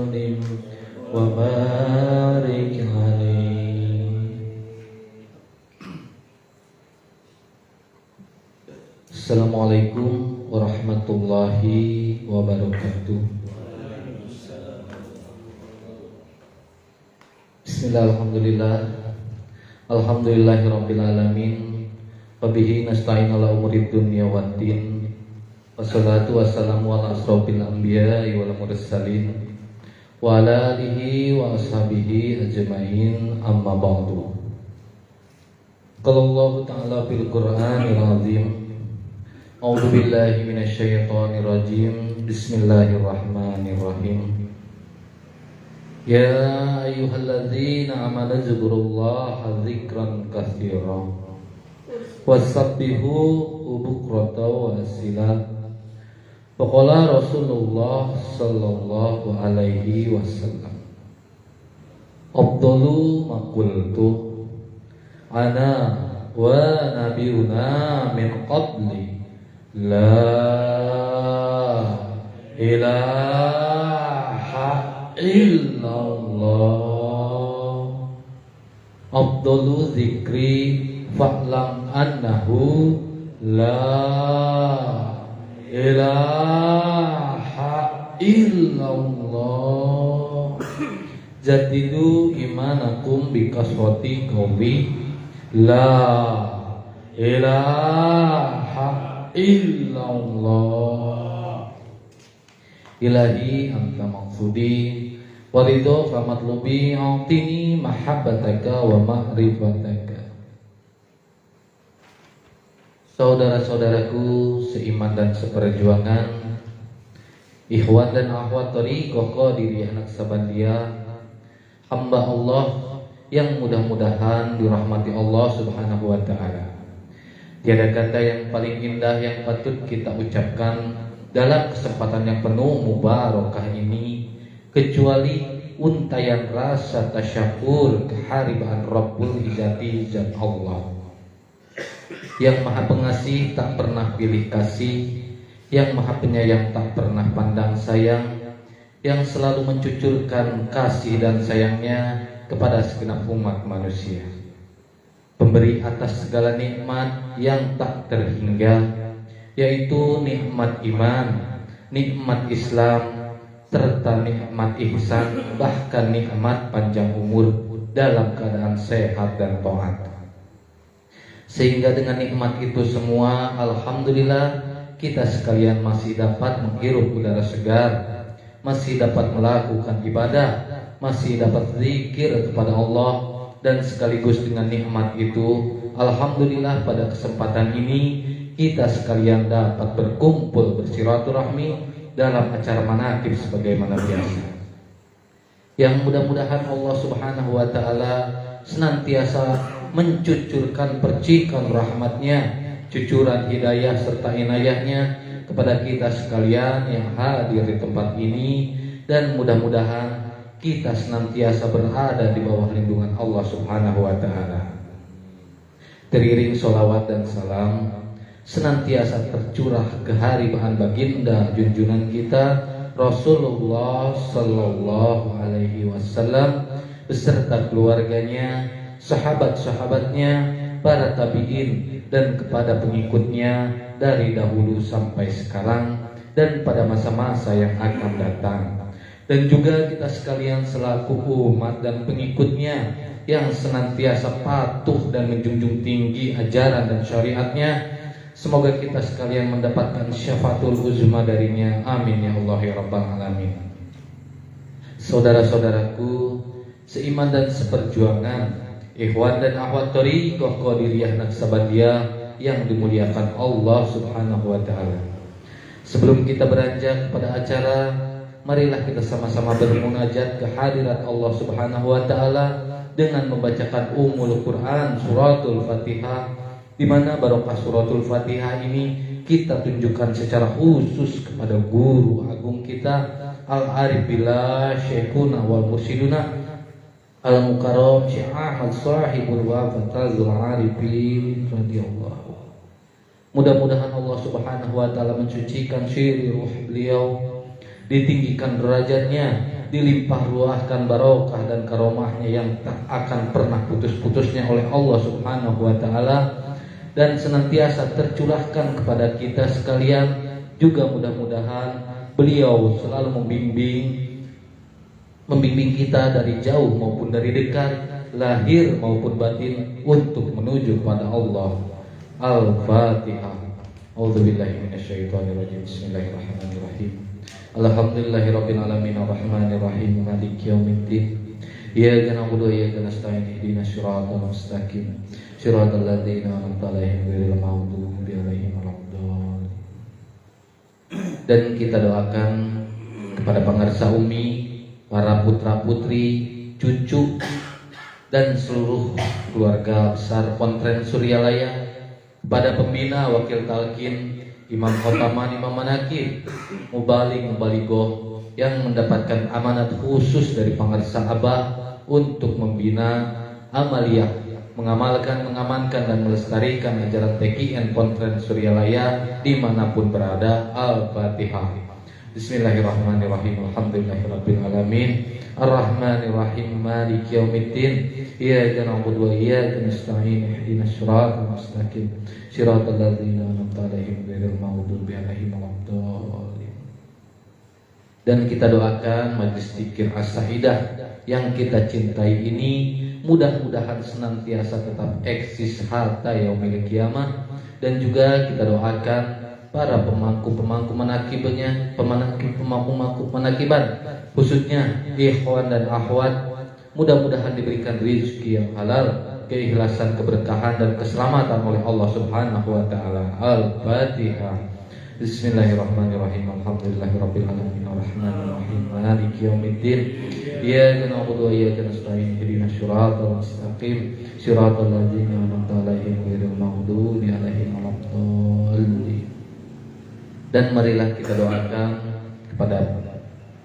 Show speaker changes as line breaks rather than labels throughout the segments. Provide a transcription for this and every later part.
وسلم وبارك عليه. Assalamualaikum warahmatullahi wabarakatuh. Bismillahirrahmanirrahim. Alhamdulillahirabbil alamin. Wabihi nasta'in ala umuri dunya waddin. Wassalatu wassalamu ala asrofil anbiya'i wal mursalin wa ala alihi wa ashabihi ajma'in, amma ba'du. Qala Allah ta'ala fil Qur'anil azim. A'udzu billahi minasyaitonir rajim. Bismillahirrahmanirrahim. Ya ayyuhalladzina amanu dzkurullaha dzikran katsiran wasabbihu bukratan wa asila. Faqala Rasulullah sallallahu alaihi wasallam, afdalu ma qultu ana wa nabiyuna min qabli la ilaha illallah. Afdalu zikri fa'lam annahu la ilaha illallah. Jadidu imanakum bikasrati qawli la ilaha illallah. Ilahi anta maqsudi walido famatlubi a'tini mahabbataka wa ma'rifataka. Saudara-saudaraku seiman dan seperjuangan, ikhwan dan akhwat thariqah Qadiriyah Naqsabandiyah, hamba Allah yang mudah-mudahan dirahmati Allah Subhanahu wa taala. Tiada kata yang paling indah yang patut kita ucapkan dalam kesempatan yang penuh mubarakah ini kecuali untayan rasa tasyakur kehariban Rabbul Izzati Zat Allah yang maha pengasih tak pernah pilih kasih, yang maha penyayang tak pernah pandang sayang, yang selalu mencucurkan kasih dan sayangnya kepada segenap umat manusia, pemberi atas segala nikmat yang tak terhingga, yaitu nikmat iman, nikmat Islam, serta nikmat ihsan, bahkan nikmat panjang umur dalam keadaan sehat dan taat. Sehingga dengan nikmat itu semua, alhamdulillah, kita sekalian masih dapat menghirup udara segar, masih dapat melakukan ibadah, masih dapat zikir kepada Allah. Dan sekaligus dengan nikmat itu, alhamdulillah, pada kesempatan ini kita sekalian dapat berkumpul bersilaturahmi dalam acara manaqib sebagaimana biasa, yang mudah-mudahan Allah Subhanahu wa taala senantiasa mencucurkan percikan rahmatnya, cucuran hidayah serta inayahnya kepada kita sekalian yang hadir di tempat ini, dan mudah-mudahan kita senantiasa berada di bawah lindungan Allah Subhanahu wa taala. Teriring sholawat dan salam senantiasa tercurah kehariban baginda junjungan kita Rasulullah sallallahu alaihi wasallam beserta keluarganya, sahabat-sahabatnya, para tabi'in, dan kepada pengikutnya dari dahulu sampai sekarang dan pada masa-masa yang akan datang. Dan juga kita sekalian selaku umat dan pengikutnya yang senantiasa patuh dan menjunjung tinggi ajaran dan syariatnya, semoga kita sekalian mendapatkan syafaatul uzma darinya. Amin ya Allah ya Rabbal alamin. Saudara-saudaraku seiman dan seperjuangan, ikhwan dan akhwat thariqah Qadiriyah Naqsabandiyah yang dimuliakan Allah Subhanahu wa taala. Sebelum kita beranjak pada acara, marilah kita sama-sama bermunajat ke hadirat Allah Subhanahu wa taala dengan membacakan Ummul Quran suratul Fatihah, di mana barokah suratul Fatihah ini kita tunjukkan secara khusus kepada guru agung kita Al-Arif Billah Syekhuna wal Mursyiduna Al-Mukarram Syekh Ahmad Sahibul Wafatazul Arifin radhiyallahu. Mudah-mudahan Allah Subhanahu wa taala mensucikan syiri ruh beliau, ditinggikan derajatnya, dilimpah ruahkan barokah dan karomahnya yang tak akan pernah putus-putusnya oleh Allah Subhanahu wa taala, dan senantiasa tercurahkan kepada kita sekalian. Juga mudah-mudahan beliau selalu membimbing kita dari jauh maupun dari dekat, lahir maupun batin, untuk menuju kepada Allah. Al-Fatihah. A'udzubillahi minasyaitonirrajim. Bismillahirrahmanirrahim. Alhamdulillahirabbil alamin arrahmanir rahim maliki yaumiddin. Iyyaka na'budu wa iyyaka nasta'in ihdinas siratal mustaqim siratal ladzina an'amta 'alaihim ghairil maghdubi 'alaihim waladdallin. Dan kita doakan kepada pangarsa Umi, para putra-putri, cucu, dan seluruh keluarga besar Pontren Suryalaya, kepada pembina, wakil talqin, imam khotaman, imam manakib, mubaligoh yang mendapatkan amanat khusus dari pangarsa Abah untuk membina amaliyah, mengamankan dan melestarikan ajaran TKN Pontren Suryalaya dimanapun berada. Al-Fatihah. Bismillahirrahmanirrahim. Alhamdulillahirabbil alamin arrahmanirrahim maliki yaumiddin. Iyyaka na'budu wa iyyaka nasta'in ihdinas siratal mustaqim siratal ladzina an'amta 'alaihim ghairil maghdubi 'alaihim waladdallin. Dan kita doakan majelis dzikir as-saidah yang kita cintai ini mudah-mudahan senantiasa tetap eksis hatta yaumil qiyamah. Dan juga kita doakan para pemangku menakibnya, pemangku menakiban, khususnya ikhwan dan akhwat, mudah-mudahan diberikan rezeki yang halal, keikhlasan, keberkahan dan keselamatan oleh Allah Subhanahu wa taala. Al-Fatihah. Bismillahirrahmanirrahim. Alhamdulillahirabbil alamin arrahmanirrahim maliki yaumiddin. Iyyaka na'budu wa iyyaka nasta'in ihdinas siratal mustaqim siratal ladzina an'amta 'alaihim ghairil maghdubi 'alaihim waladdallin. Dan marilah kita doakan kepada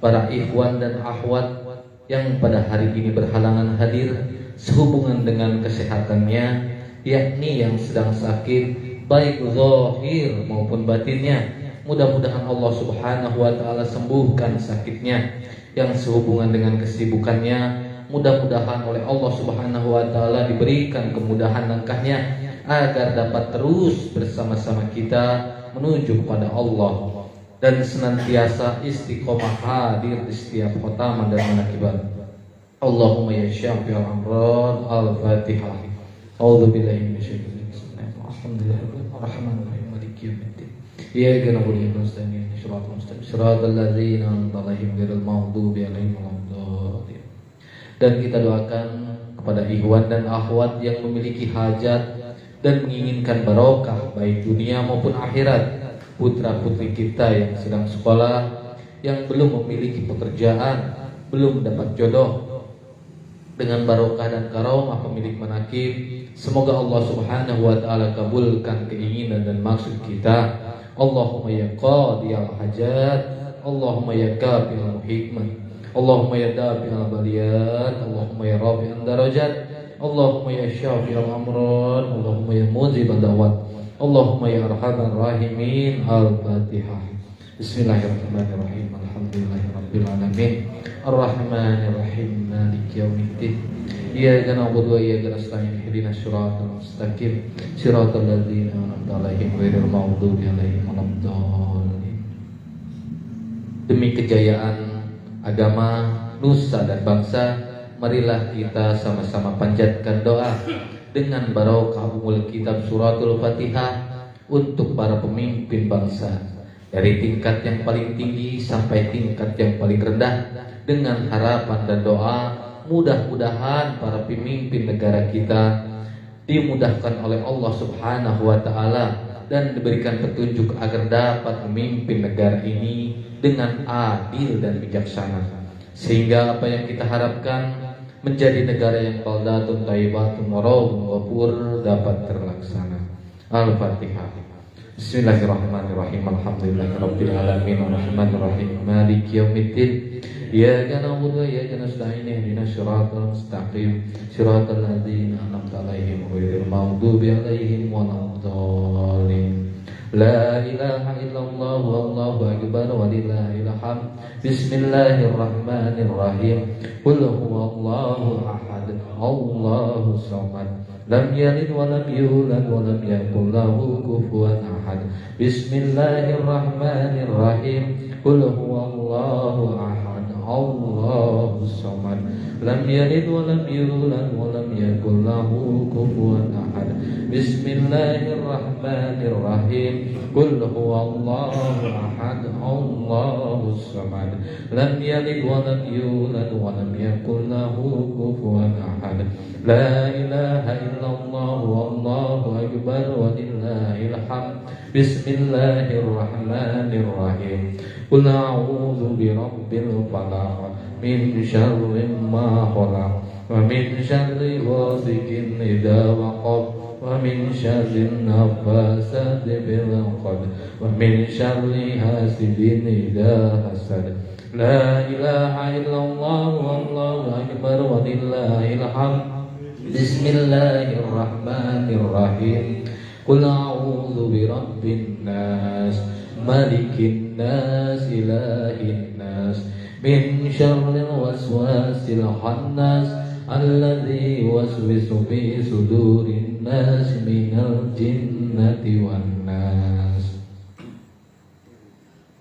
para ikhwan dan akhwat yang pada hari ini berhalangan hadir sehubungan dengan kesehatannya, yakni yang sedang sakit baik zahir maupun batinnya. Mudah-mudahan Allah Subhanahu wa taala sembuhkan sakitnya. Yang sehubungan dengan kesibukannya, mudah-mudahan oleh Allah Subhanahu wa taala diberikan kemudahan langkahnya agar dapat terus bersama-sama kita menuju kepada Allah dan senantiasa istiqomah hadir di setiap khotaman dan manakiban. Allahumma ya syafi'al amrad. Al-Fatihah. A'udzubillahi minasyaitonir Bismillahirrahmanirrahim. Maliki yaumiddin. Iyyaka na'budu wa iyyaka nasta'in ihdinas mustaqim siratal ladzina an'amta 'alaihim ghairil maghdubi 'alaihim waladdallin. Dan kita doakan kepada ikhwan dan akhwat yang memiliki hajat dan menginginkan barokah baik dunia maupun akhirat, putra-putri kita yang sedang sekolah, yang belum memiliki pekerjaan, belum mendapat jodoh, dengan barokah dan karomah pemilik manakib, semoga Allah Subhanahu wa taala kabulkan keinginan dan maksud kita. Allahumma ya qadiyal hajat, Allahumma ya kafi'al hikmah, Allahumma ya dafi'al baliyat, Allahumma ya rafi'an darajat, Allahumma ya syafi'al amrad, Allahumma ya mujibal da'wat, Allahumma ya arhamar rahimin. Al-Fatihah. Bismillahirrahmanirrahim. Alhamdulillahirabbil alamin arrahmanirrahim maliki yaumiddin. Iyyaka na'budu wa iyyaka nasta'in ihdinas siratal mustaqim siratal ladzina an'amta 'alaihim ghairil maghdubi 'alaihim waladdallin. Demi kejayaan agama, nusa dan bangsa, marilah kita sama-sama panjatkan doa dengan barokah umul kitab suratul Fatihah untuk para pemimpin bangsa, dari tingkat yang paling tinggi sampai tingkat yang paling rendah, dengan harapan dan doa mudah-mudahan para pemimpin negara kita dimudahkan oleh Allah Subhanahu wa taala dan diberikan petunjuk agar dapat memimpin negara ini dengan adil dan bijaksana, sehingga apa yang kita harapkan menjadi negara yang baldatun thayyibatun wa rabbun ghafur dapat terlaksana. Al-Fatihah. Bismillahirrahmanirrahim. Alhamdulillahirabbil alamin arrahmanirrahim maliki yaumiddin. Iyyaka na'budu wa iyyaka nasta'in ihdinas siratal mustaqim siratal ladzina an'amta 'alaihim ghairil maghdubi 'alaihim waladdallin. La ilaha illallah wallahu akbar walillahil hamd. Bismillahirrahmanirrahim. Qul huwallahu ahad, Allahu samad. Lam yalid wa lam yulad wa lam yakul lahu kufuwan ahad. Bismillahirrahmanirrahim. Qul huwallahu ahad, Allahu samad. Lam yalid wa lam yulad wa lam yakul lahu kufuwan ahad. Bismillahirrahmanirrahim. Qul huwallahu ahad, Allahu samad. Lam yalid wa lam yulad wa lam yakul lahu kufuwan ahad. La ilaha illallah wallahu akbar walillahil hamd. Bismillahirrahmanirrahim. Qul a'udzu birabbil falaq min syarri ma khalaq wa min syarri ghasiqin idza waqab wa min syarri nafasati fil 'uqad wa min syarri hasidin idza hasad. La ilaha illallah wallahu akbar walillahil hamd. Bismillahirrahmanirrahim. Qul a'udzu birabbin nas malikin nas ilahin nas min syarril waswasil khannas alladzi waswisu fi sudurin nas minal jinnati wan nas.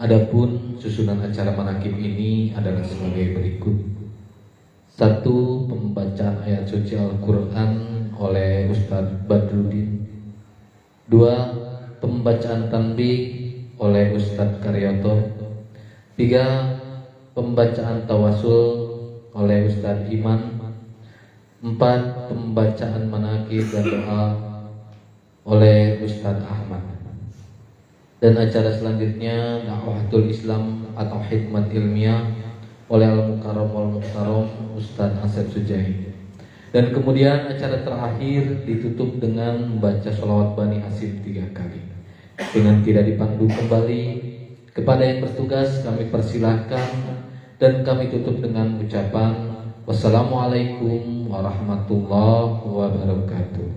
Adapun susunan acara manaqib ini adalah sebagai berikut. 1. Pembacaan ayat suci Al-Quran oleh Ustaz Badruddin. 2. Pembacaan tanbih oleh Ustaz Karyoto. 3. Pembacaan tawasul oleh Ustaz Iman. 4. Pembacaan manaqib dan doa oleh Ustaz Ahmad. Dan acara selanjutnya Dakwatul Islam atau Hikmat Ilmiah oleh Al-Mukarram wal-Muhtaram Ustaz Asep Sujahi. Dan kemudian acara terakhir ditutup dengan membaca sholawat Bani Hasyim 3 kali. Dengan tidak dipandu kembali, kepada yang bertugas kami persilahkan dan kami tutup dengan ucapan wassalamualaikum warahmatullahi wabarakatuh.